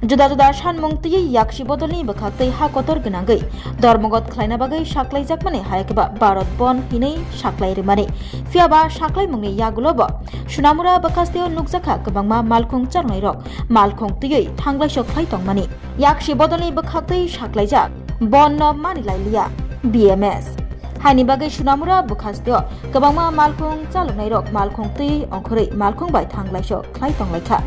जुदा जुदा सानमुं tiyui yakshi bodolni bwkhaktwi ha kotor gwnangwi धर्मगत खालायना bagwi saklaijakmani hayakba Bharat Bon hinui saklairwmani phiaba saklaimungni yagulobo Sunamura bwkhastio nukjakha kwbangma malkhung charnairok malkhung tiyui thanglaiso khlai tongmani yakshi bodolni bwkhaktwi saklaijak bon no manilailiya BMS haini bagwi Sunamura bwkhastio kwbangma malkhung chaluknairok malkhung tiyui ongkhorwi malkhung bai thanglaiso khlai tonglaikha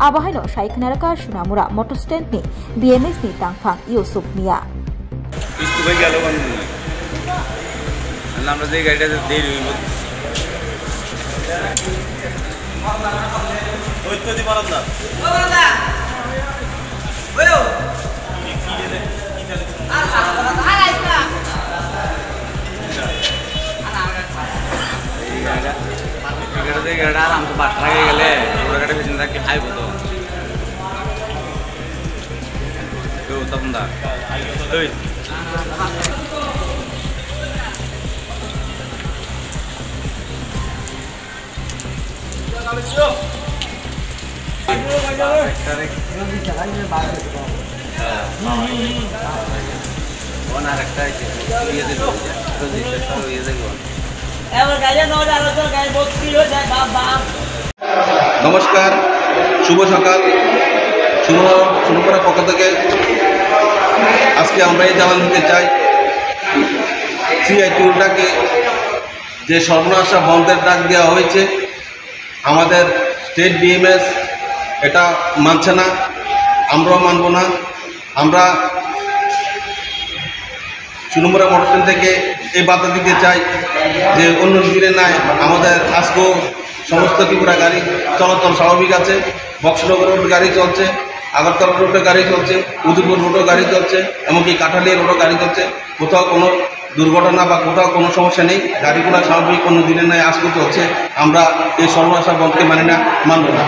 Abahaino Shaikhnaraka Sunamura motor stand ni BMS ni tangphang Yusuf Mia ইস্তুবাই গেল আমরা যে গাড়িটা দেরি হইব ওই তো দি বলদা বলদা ওয়ো কি রে কি চলে আর আইস না এই গাড়িটা আরাম তো বাস লাগে গেলে ওরা গাড়ি পিছনে থাকি খাইব তো তখন দা ওই নমস্কার শুভ সকাল সুনমুরার পক্ষ থেকে আজকে আমরা এই জানান দিতে চাই সিআইটিউটাকে যে সর্বনাশা বন্ধের ডাক দেওয়া হয়েছে আমাদের স্টেট BMS এটা মানছে না আমরাও মানব না আমরা সুনমুরা মোটর থেকে এই বার্তা দিতে চাই যে অন্য দিনে নাই আমাদের আজকেও সমস্ত ত্রিপুরা গাড়ি চলাচল স্বাভাবিক আছে বক্সনগর রোড গাড়ি চলছে আগরতলা রোডে গাড়ি চলছে উদয়পুর রোডও গাড়ি চলছে এমনকি কাঠালিয়া রোডও গাড়ি চলছে কোথাও কোনো দুর্ঘটনা বা কোথাও কোনো সমস্যা নেই গাড়িগুলো স্বাভাবিক কোনো দিনের নয় আজকে চলছে আমরা এই সর্বনাশা বন্ধকে মানি না মানব না